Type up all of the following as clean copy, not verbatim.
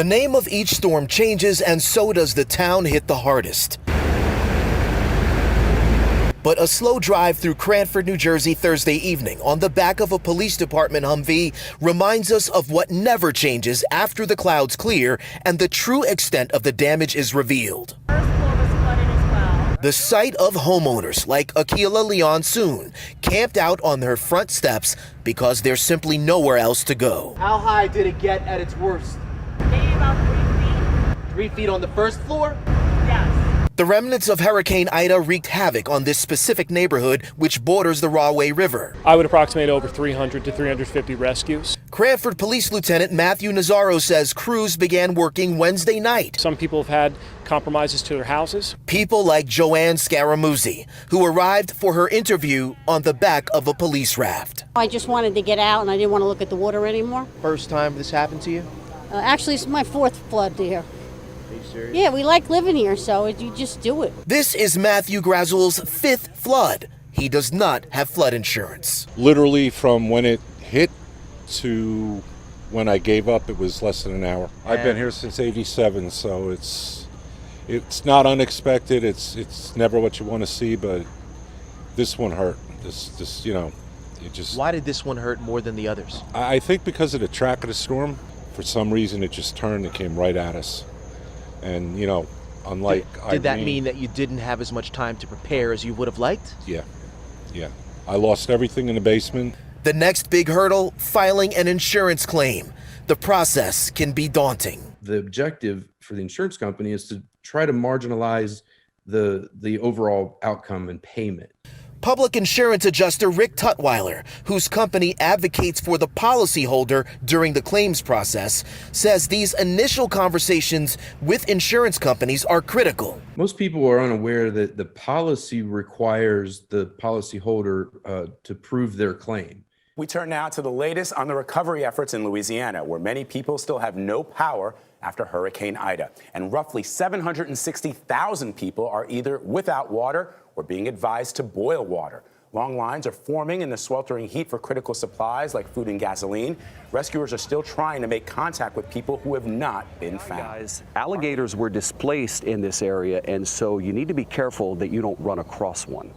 The name of each storm changes, and so does the town hit the hardest. But a slow drive through Cranford, New Jersey Thursday evening on the back of a police department Humvee reminds us of what never changes after the clouds clear and the true extent of the damage is revealed. First floor was flooded as well. The sight of homeowners like Akila Leon Soon camped out on their front steps because there's simply nowhere else to go. How high did it get at its worst? Maybe about 3 feet. 3 feet on the first floor? Yes. The remnants of Hurricane Ida wreaked havoc on this specific neighborhood, which borders the Rahway River. I would approximate over 300 to 350 rescues. Cranford Police Lieutenant Matthew Nazaro says crews began working Wednesday night. Some people have had compromises to their houses. People like Joanne Scaramuzzi, who arrived for her interview on the back of a police raft. I just wanted to get out and I didn't want to look at the water anymore. First time this happened to you? Actually, it's my 4th flood here. Are you serious? Yeah, we like living here, so you just do it. This is Matthew Grazel's 5th flood. He does not have flood insurance. Literally from when it hit to when I gave up, it was less than an hour. I've been here since '87, so it's not unexpected. It's never what you want to see, but this one hurt. This it just. Why did this one hurt more than the others? I think because of the track of the storm. For some reason, it just turned and came right at us. And, unlike Did that Irene, mean that you didn't have as much time to prepare as you would have liked? Yeah. I lost everything in the basement. The next big hurdle, filing an insurance claim. The process can be daunting. The objective for the insurance company is to try to marginalize the overall outcome and payment. Public insurance adjuster Rick Tutwiler, whose company advocates for the policyholder during the claims process, says these initial conversations with insurance companies are critical. Most people are unaware that the policy requires the policyholder to prove their claim. We turn now to the latest on the recovery efforts in Louisiana, where many people still have no power after Hurricane Ida. And roughly 760,000 people are either without water or being advised to boil water. Long lines are forming in the sweltering heat for critical supplies like food and gasoline. Rescuers are still trying to make contact with people who have not been found. Guys, alligators were displaced in this area, and so you need to be careful that you don't run across one.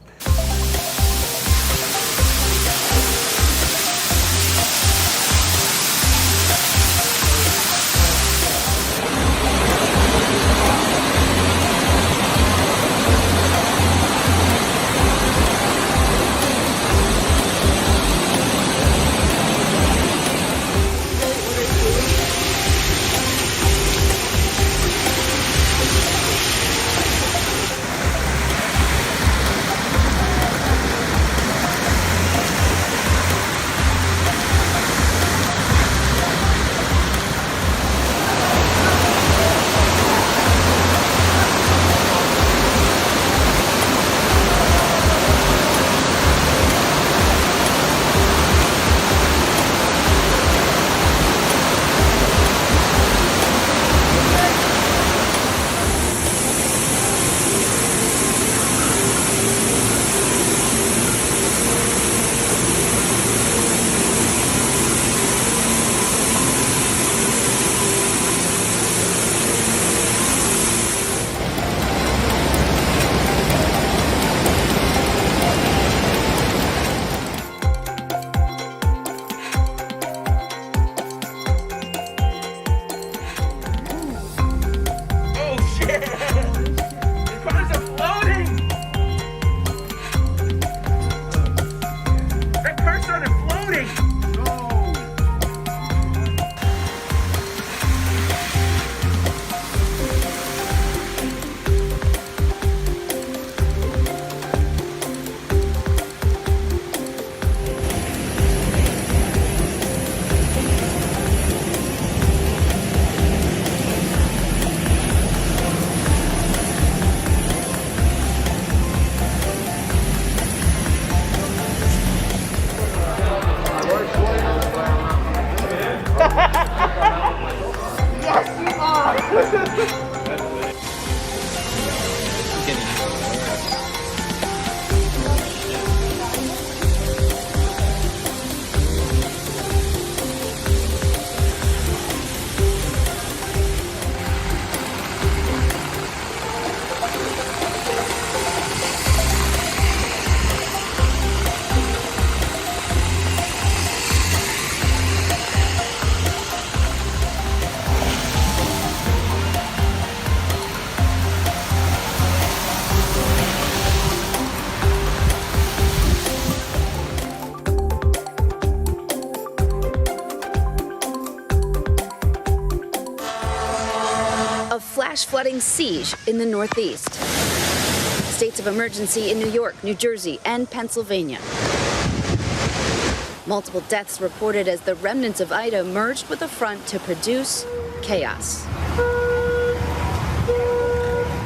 flash flooding siege in the Northeast. States of emergency in New York, New Jersey, and Pennsylvania. Multiple deaths reported as the remnants of Ida merged with the front to produce chaos.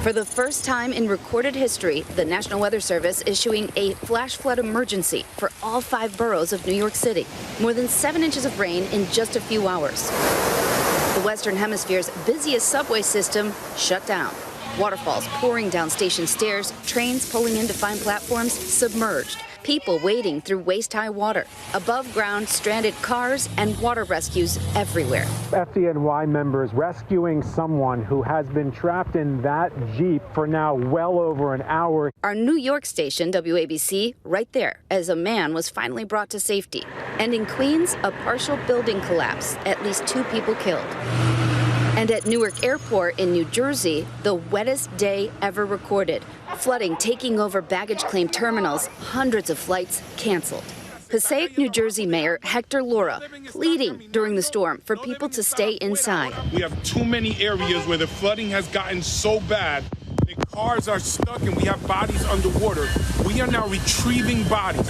For the first time in recorded history, the National Weather Service issuing a flash flood emergency for all 5 boroughs of New York City. More than 7 inches of rain in just a few hours. The Western Hemisphere's busiest subway system shut down. Waterfalls pouring down station stairs, trains pulling in to find platforms submerged. People wading through waist-high water, above ground stranded cars, and water rescues everywhere. FDNY members rescuing someone who has been trapped in that Jeep for now well over an hour. Our New York station, WABC, right there, as a man was finally brought to safety. And in Queens, a partial building collapse, at least 2 people killed. And at Newark Airport in New Jersey, the wettest day ever recorded. Flooding taking over baggage claim terminals, hundreds of flights canceled. Passaic, New Jersey Mayor Hector Lora pleading during the storm for people to stay inside. We have too many areas where the flooding has gotten so bad that cars are stuck and we have bodies underwater. We are now retrieving bodies.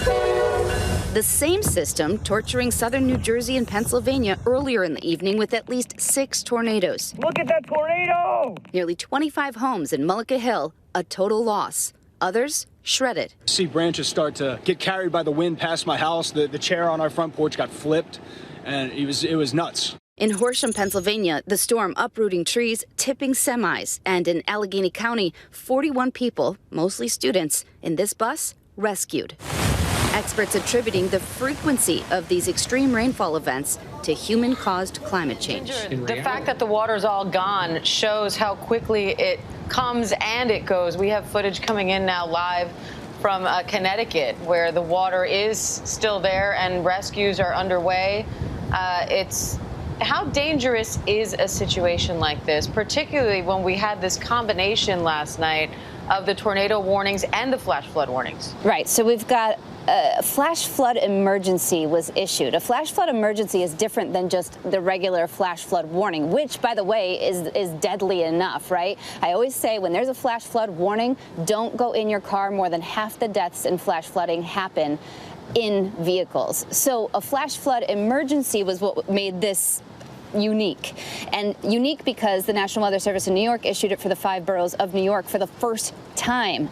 The same system torturing southern New Jersey and Pennsylvania earlier in the evening with at least 6 tornadoes. Look at that tornado! Nearly 25 homes in Mullica Hill, a total loss. Others shredded. See branches start to get carried by the wind past my house. The chair on our front porch got flipped, and it was nuts. In Horsham, Pennsylvania, the storm uprooting trees, tipping semis, and in Allegheny County, 41 people, mostly students, in this bus rescued. Experts attributing the frequency of these extreme rainfall events to human-caused climate change. The fact that the water's all gone shows how quickly it comes and it goes. We have footage coming in now live from Connecticut, where the water is still there and rescues are underway. How dangerous is a situation like this, particularly when we had this combination last night of the tornado warnings and the flash flood warnings? Right. So we've got a flash flood emergency was issued. A flash flood emergency is different than just the regular flash flood warning, which, by the way, is deadly enough, right? I always say when there's a flash flood warning, don't go in your car. More than half the deaths in flash flooding happen in vehicles. So a flash flood emergency was what made this unique. And unique because the National Weather Service in New York issued it for the 5 boroughs of New York for the first time.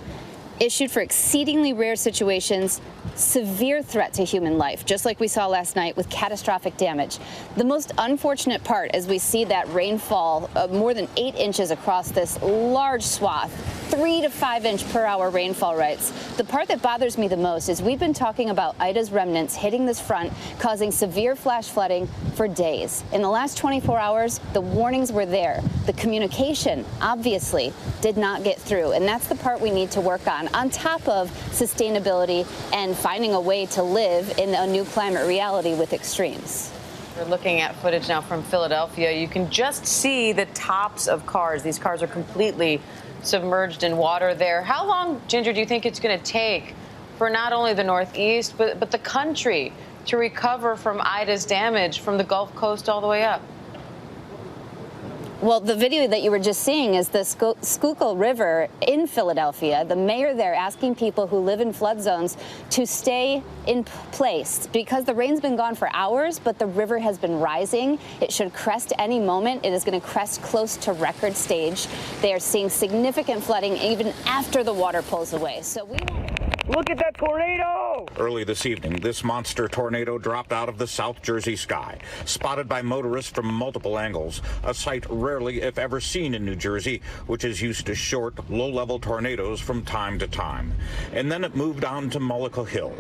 Issued for exceedingly rare situations, severe threat to human life, just like we saw last night with catastrophic damage. The most unfortunate part as we see that rainfall of more than 8 inches across this large swath, 3 to 5 inch per hour rainfall rates. The part that bothers me the most is we've been talking about Ida's remnants hitting this front, causing severe flash flooding for days. In the last 24 hours, the warnings were there. The communication, obviously, did not get through. And that's the part we need to work on top of sustainability and finding a way to live in a new climate reality with extremes. We're looking at footage now from Philadelphia. You can just see the tops of cars. These cars are completely submerged in water there. How long, Ginger, do you think it's going to take for not only the Northeast, but the country to recover from Ida's damage from the Gulf Coast all the way up? Well, the video that you were just seeing is the Schuylkill River in Philadelphia. The mayor there asking people who live in flood zones to stay in place because the rain's been gone for hours, but the river has been rising. It should crest any moment. It is going to crest close to record stage. They are seeing significant flooding even after the water pulls away. So we Look at that tornado! Early this evening, this monster tornado dropped out of the South Jersey sky, spotted by motorists from multiple angles, a sight rarely, if ever, seen in New Jersey, which is used to short, low-level tornadoes from time to time. And then it moved on to Mullica Hill,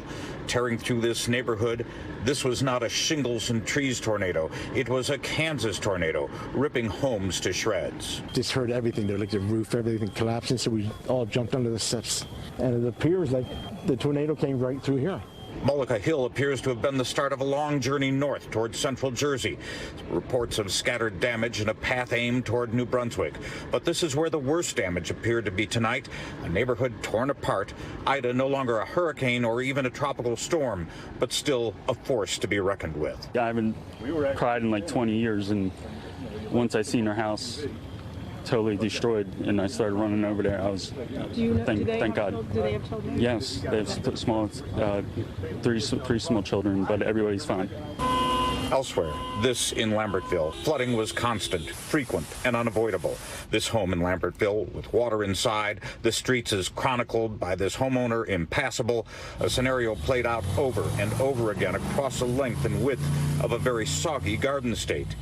tearing through this neighborhood. This was not a shingles and trees tornado. It was a Kansas tornado, ripping homes to shreds. Just heard everything there, like the roof, everything collapsing, so we all jumped under the steps. And it appears like the tornado came right through here. Mullica Hill appears to have been the start of a long journey north towards central Jersey. Reports of scattered damage and a path aimed toward New Brunswick. But this is where the worst damage appeared to be tonight. A neighborhood torn apart. Ida no longer a hurricane or even a tropical storm, but still a force to be reckoned with. Yeah, I haven't cried in like 20 years, and once I seen our house totally destroyed, and I started running over there. I was, thank God. Do they have children? Yes, they have three small children, but everybody's fine. Elsewhere, this in Lambertville, flooding was constant, frequent, and unavoidable. This home in Lambertville with water inside, the streets as chronicled by this homeowner impassable, a scenario played out over and over again across the length and width of a very soggy Garden State.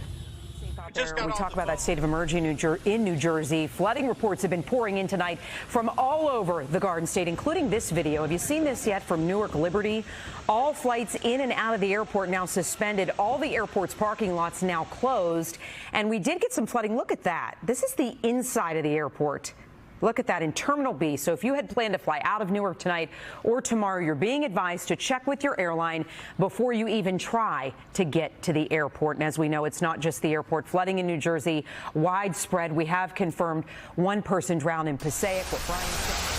We talk about that state of emergency in New Jersey. Flooding reports have been pouring in tonight from all over the Garden State, including this video. Have you seen this yet from Newark Liberty? All flights in and out of the airport now suspended. All the airport's parking lots now closed. And we did get some flooding. Look at that. This is the inside of the airport. Look at that in Terminal B. So if you had planned to fly out of Newark tonight or tomorrow, you're being advised to check with your airline before you even try to get to the airport. And as we know, it's not just the airport. Flooding in New Jersey, widespread. We have confirmed one person drowned in Passaic. What Brian said.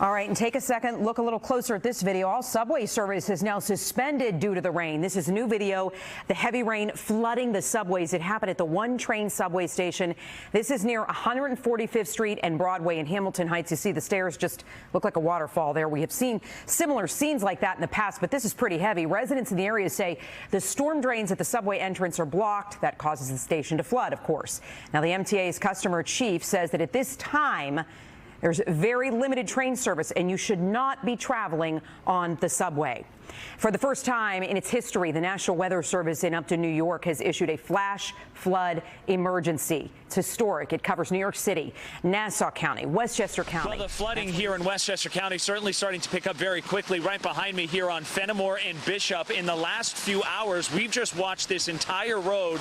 All right, and take a second, look a little closer at this video. All subway service is now suspended due to the rain. This is a new video. The heavy rain flooding the subways. It happened at the One Train subway station. This is near 145th Street and Broadway in Hamilton Heights. You see the stairs just look like a waterfall there. We have seen similar scenes like that in the past, but this is pretty heavy. Residents in the area say the storm drains at the subway entrance are blocked. That causes the station to flood, of course. Now, the MTA's customer chief says that at this time, there's very limited train service, and you should not be traveling on the subway. For the first time in its history, the National Weather Service in Upton, New York, has issued a flash flood emergency. It's historic. It covers New York City, Nassau County, Westchester County. Well, the flooding here in Westchester County certainly starting to pick up very quickly. Right behind me here on Fenimore and Bishop, in the last few hours, we've just watched this entire road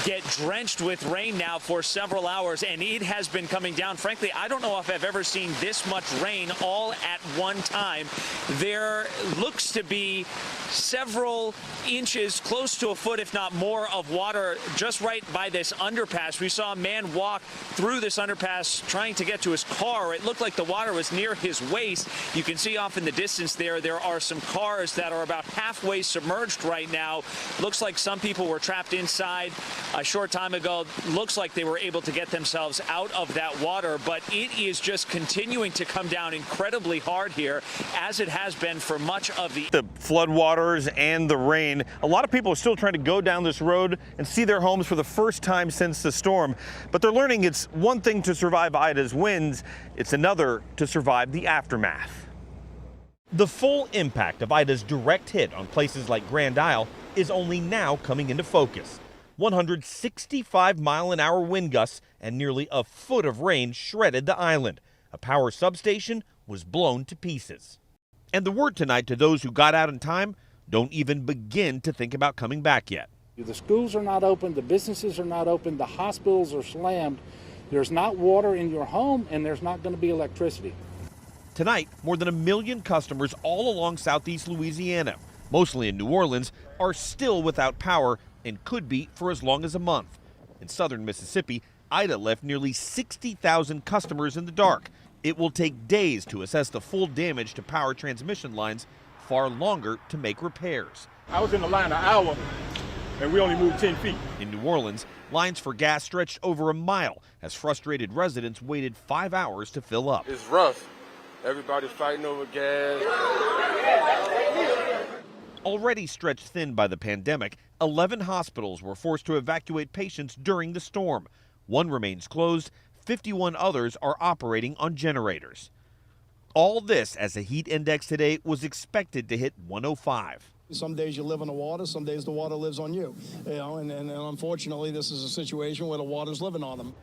get drenched with rain now for several hours, and it has been coming down. Frankly, I don't know if I've ever seen this much rain all at one time. There looks to be several inches, close to a foot, if not more, of water just right by this underpass. We saw a man walk through this underpass trying to get to his car. It looked like the water was near his waist. You can see off in the distance there are some cars that are about halfway submerged right now. Looks like some people were trapped inside a short time ago. Looks like they were able to get themselves out of that water, but it is just continuing to come down incredibly hard here, as it has been for much of the floodwaters and the rain. A lot of people are still trying to go down this road and see their homes for the first time since the storm, but they're learning it's one thing to survive Ida's winds, it's another to survive the aftermath. The full impact of Ida's direct hit on places like Grand Isle is only now coming into focus. 165-mile-an-hour wind gusts and nearly a foot of rain shredded the island. A power substation was blown to pieces. And the word tonight to those who got out in time, don't even begin to think about coming back yet. The schools are not open, the businesses are not open, the hospitals are slammed. There's not water in your home, and there's not going to be electricity. Tonight, more than 1 million customers all along southeast Louisiana, mostly in New Orleans, are still without power and could be for as long as a month. In southern Mississippi, Ida left nearly 60,000 customers in the dark. It will take days to assess the full damage to power transmission lines, far longer to make repairs. I was in the line an hour, and we only moved 10 feet. In New Orleans, lines for gas stretched over a mile as frustrated residents waited 5 hours to fill up. It's rough. Everybody's fighting over gas. Already stretched thin by the pandemic, 11 hospitals were forced to evacuate patients during the storm. One remains closed. 51 others are operating on generators. All this as the heat index today was expected to hit 105. Some days you live in the water, some days the water lives on you. And unfortunately, this is a situation where the water's living on them.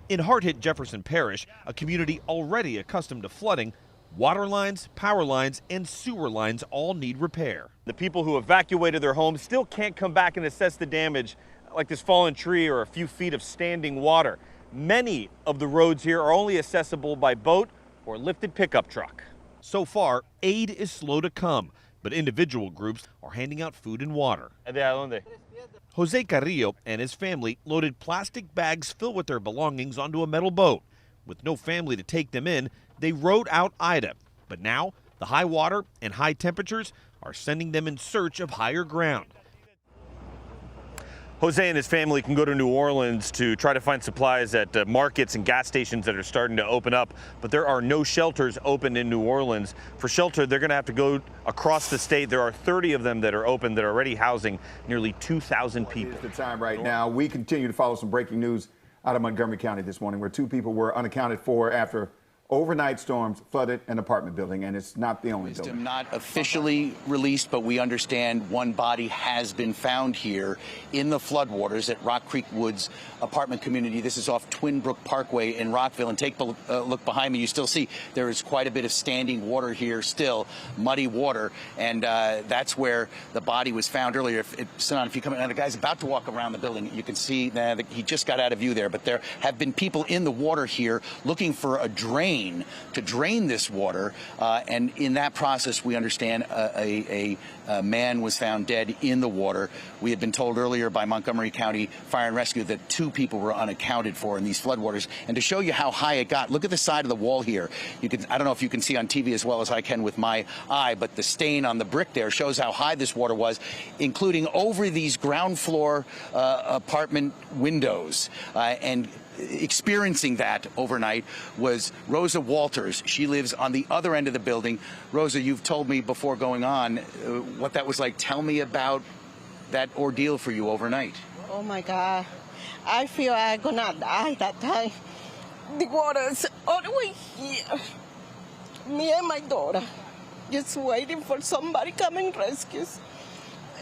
In hard-hit Jefferson Parish, a community already accustomed to flooding, water lines, power lines, and sewer lines all need repair. The people who evacuated their homes still can't come back and assess the damage, like this fallen tree or a few feet of standing water. Many of the roads here are only accessible by boat or lifted pickup truck. So far, aid is slow to come, but individual groups are handing out food and water. Jose Carrillo and his family loaded plastic bags filled with their belongings onto a metal boat. With no family to take them in, they rode out Ida. But now, the high water and high temperatures are sending them in search of higher ground. Jose and his family can go to New Orleans to try to find supplies at markets and gas stations that are starting to open up, but there are no shelters open in New Orleans. For shelter, they're going to have to go across the state. There are 30 of them that are open that are already housing nearly 2,000 people. It's the time right now. We continue to follow some breaking news out of Montgomery County this morning, where 2 people were unaccounted for after overnight storms flooded an apartment building, and it's not the only building. Not officially released, but we understand one body has been found here in the floodwaters at Rock Creek Woods apartment community. This is off Twin Brook Parkway in Rockville. And take a look behind me. You still see there is quite a bit of standing water here still, muddy water. And that's where the body was found earlier. If you come in, and the guy's about to walk around the building, you can see that he just got out of view there. But there have been people in the water here looking for a drain to drain this water, and in that process, we understand a man was found dead in the water. We had been told earlier by Montgomery County Fire and Rescue that 2 people were unaccounted for in these floodwaters. And to show you how high it got, look at the side of the wall here. I don't know if you can see on TV as well as I can with my eye, but the stain on the brick there shows how high this water was, including over these ground floor apartment windows. And experiencing that overnight was Rosa Walters. She lives on the other end of the building. Rosa, you've told me before going on what that was like. Tell me about that ordeal for you overnight. Oh my God. I feel I'm gonna die that time. The water's all the way here. Me and my daughter just waiting for somebody come and rescue us.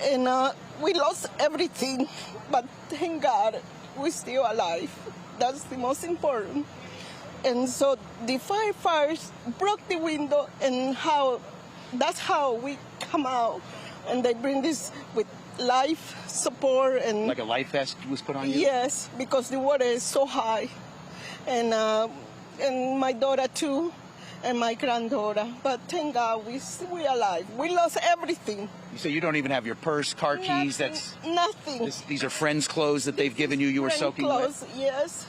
And we lost everything, but thank God we're still alive. That's the most important. And so the firefighters broke the window, and that's how we come out. And they bring this with life support and like a life vest was put on you? Yes, because the water is so high. And my daughter too, and my granddaughter. But thank God we're alive. We lost everything. So you don't even have your purse, car keys? That's nothing. These are friends' clothes that they've given you. You were soaking clothes, wet. Yes.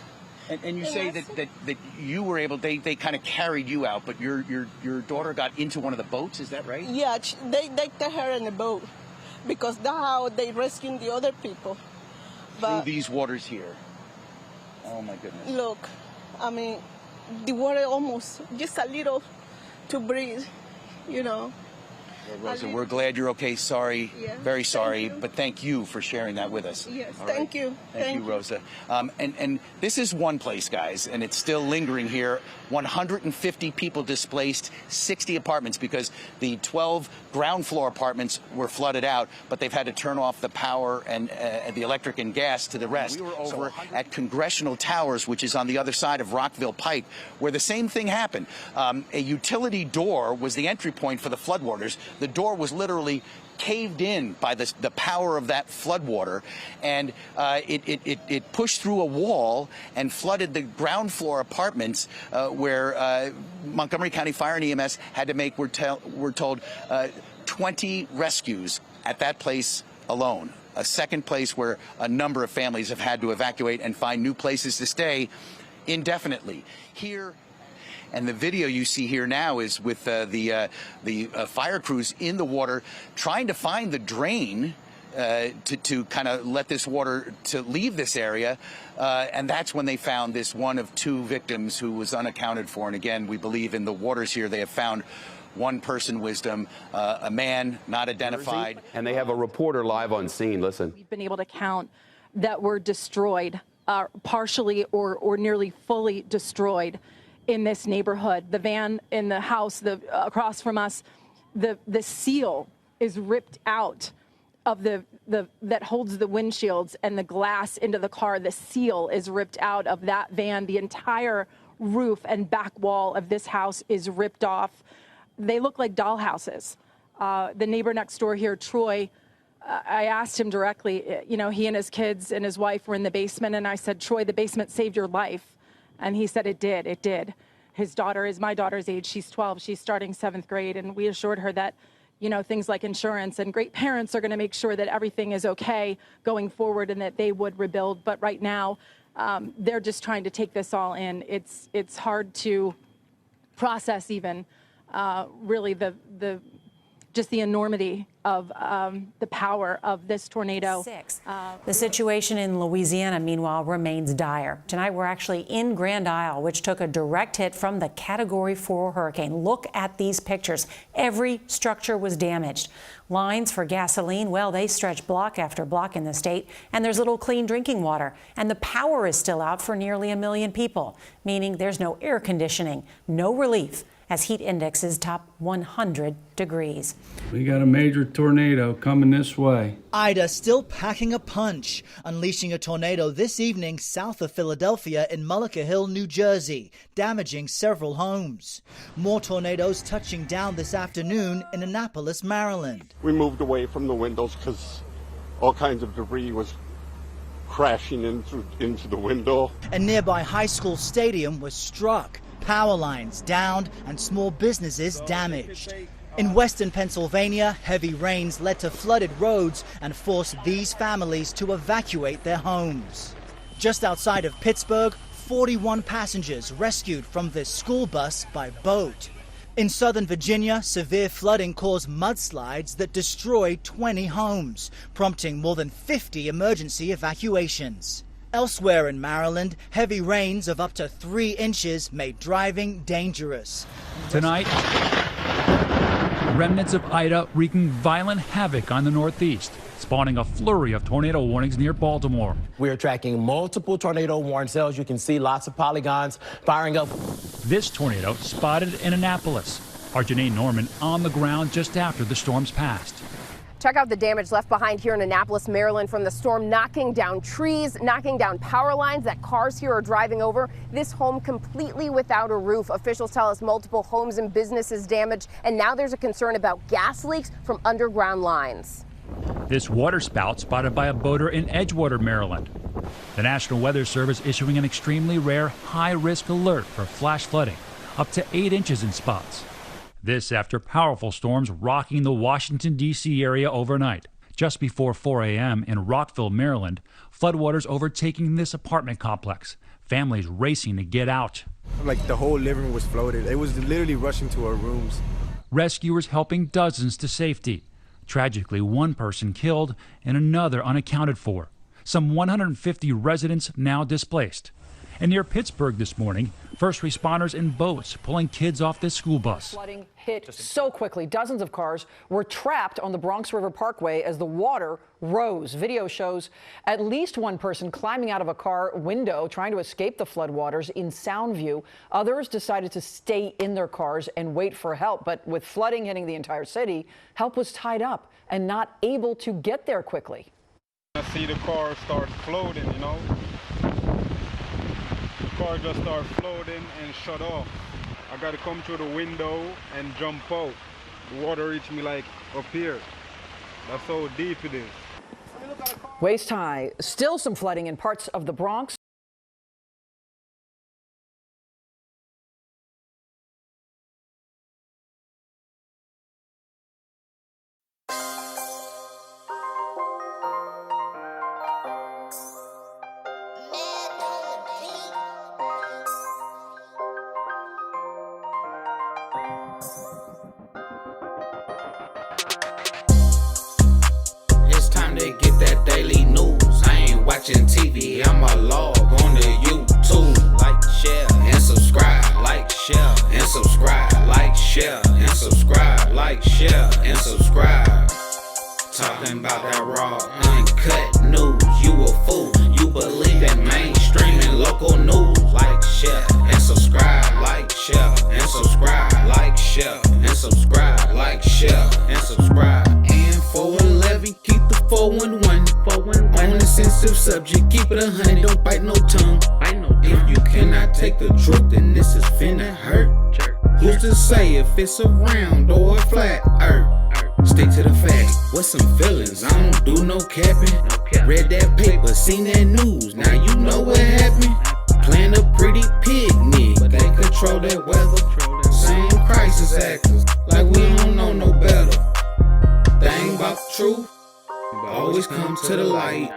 And you say that you were able. They kind of carried you out, but your daughter got into one of the boats. Is that right? Yeah, they took her in a boat because that's how they rescued the other people. Through these waters here. Oh my goodness. Look, I mean, the water almost just a little to breathe, you know. Well, Rosa, we're glad you're okay. Sorry, very sorry, but thank you for sharing that with us. Yes, All thank right? you. Thank you, Rosa. And this is one place, guys, and it's still lingering here. 150 people displaced, 60 apartments, because the 12 ground floor apartments were flooded out, but they've had to turn off the power and the electric and gas to the rest. We were over at Congressional Towers, which is on the other side of Rockville Pike, where the same thing happened. A utility door was the entry point for the floodwaters. The door was literally caved in by the power of that floodwater, and it pushed through a wall and flooded the ground floor apartments where Montgomery County Fire and EMS had to make, we're told, 20 rescues at that place alone. A second place where a number of families have had to evacuate and find new places to stay indefinitely. Here. And the video you see here now is with the fire crews in the water trying to find the drain to kind of let this water to leave this area. And that's when they found this one of 2 victims who was unaccounted for. And again, we believe in the waters here they have found one person, Wisdom, a man not identified. And they have a reporter live on scene. Listen. We've been able to count that were destroyed, partially or nearly fully destroyed in this neighborhood. The van in the house across from us, the seal is ripped out of that holds the windshields and the glass into the car. The seal is ripped out of that van. The entire roof and back wall of this house is ripped off. They look like doll houses. The neighbor next door here, Troy, I asked him directly, you know, he and his kids and his wife were in the basement, and I said, Troy, the basement saved your life. And he said, it did. His daughter is my daughter's age. She's 12. She's starting 7th grade. And we assured her that, you know, things like insurance and great parents are going to make sure that everything is okay going forward and that they would rebuild. But right now, they're just trying to take this all in. It's hard to process even really the just the enormity of the power of this tornado. The situation in Louisiana, meanwhile, remains dire. Tonight, we're actually in Grand Isle, which took a direct hit from the Category 4 hurricane. Look at these pictures. Every structure was damaged. Lines for gasoline, well, they stretch block after block in the state, and there's little clean drinking water. And the power is still out for nearly 1 million people, meaning there's no air conditioning, no relief, as heat indexes top 100 degrees. We got a major tornado coming this way. Ida still packing a punch, unleashing a tornado this evening south of Philadelphia in Mullica Hill, New Jersey, damaging several homes. More tornadoes touching down this afternoon in Annapolis, Maryland. We moved away from the windows because all kinds of debris was crashing into the window. A nearby high school stadium was struck. Power lines downed and small businesses damaged. In western Pennsylvania, heavy rains led to flooded roads and forced these families to evacuate their homes. Just outside of Pittsburgh, 41 passengers rescued from this school bus by boat. In southern Virginia, severe flooding caused mudslides that destroyed 20 homes, prompting more than 50 emergency evacuations. Elsewhere in Maryland, heavy rains of up to 3 inches made driving dangerous. Tonight, remnants of Ida wreaking violent havoc on the Northeast, spawning a flurry of tornado warnings near Baltimore. We're tracking multiple tornado warning cells. You can see lots of polygons firing up. This tornado spotted in Annapolis. Our Janine Norman on the ground just after the storms passed. Check out the damage left behind here in Annapolis, Maryland from the storm, knocking down trees, knocking down power lines that cars here are driving over. This home completely without a roof. Officials tell us multiple homes and businesses damaged, and now there's a concern about gas leaks from underground lines. This water spout spotted by a boater in Edgewater, Maryland. The National Weather Service issuing an extremely rare high-risk alert for flash flooding, up to 8 inches in spots. This after powerful storms rocking the Washington, D.C. area overnight. Just before 4 a.m. in Rockville, Maryland, floodwaters overtaking this apartment complex. Families racing to get out. Like the whole living room was flooded. It was literally rushing to our rooms. Rescuers helping dozens to safety. Tragically, one person killed and another unaccounted for. Some 150 residents now displaced. And near Pittsburgh this morning, first responders in boats pulling kids off this school bus. Flooding hit so quickly. Dozens of cars were trapped on the Bronx River Parkway as the water rose. Video shows at least one person climbing out of a car window trying to escape the floodwaters in sound view. Others decided to stay in their cars and wait for help. But with flooding hitting the entire city, help was tied up and not able to get there quickly. I see the car start floating, you know. The car just started floating and shut off. I got to come through the window and jump out. The water reached me like up here. That's how deep it is. Waist high. Still some flooding in parts of the Bronx. To get that daily news. I ain't watching TV, I'ma log on to YouTube. Like, share, and subscribe. Like, share, and subscribe. Like, share, and subscribe. Like, share, and subscribe. Talking about that raw, uncut news. You a fool, you believe that mainstream and local news. Like, share, and subscribe. Like, share, and subscribe. Like, share, and subscribe. Like, share, and subscribe. And 411, keep the 411. On a sensitive subject, keep it 100, don't bite no tongue. If you cannot take the truth, then this is finna hurt. Who's to say if it's a round or a flat earth? Stick to the facts, what's some feelings? I don't do no capping. Read that paper, seen that news, now you know what happened. Playing a pretty picnic, but they control that weather. Same crisis actors, like we don't know no better. Thing about the truth always come to the light.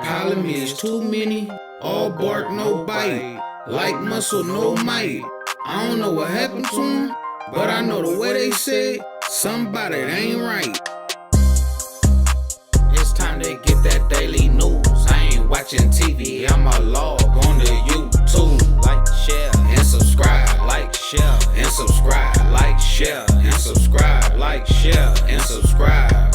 Problem is too many, all bark, no bite. Like muscle, no might. I don't know what happened to him, but I know the way they said, Somebody that ain't right. It's time to get that daily news. I ain't watching TV, I'ma log on to YouTube. Like, share, and subscribe. Like, share, and subscribe. Like, share, and subscribe. Like, share, and subscribe.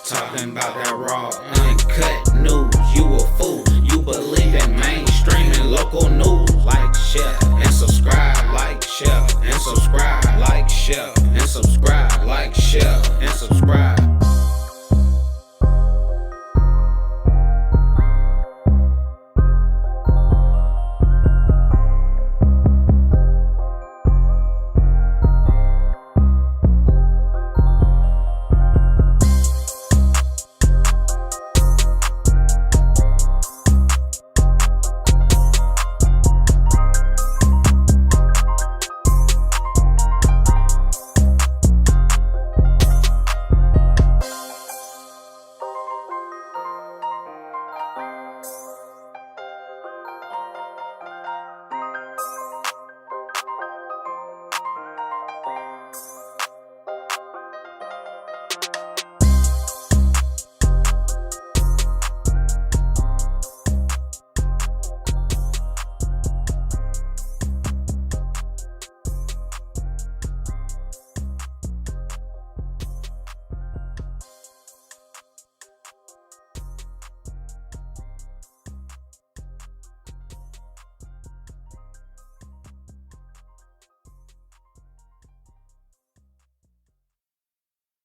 Talking about that raw, uncut news. You a fool. You believe in mainstream and local news. Like, share, and subscribe. Like, share, and subscribe. Like, share, and subscribe. Like, share, and subscribe.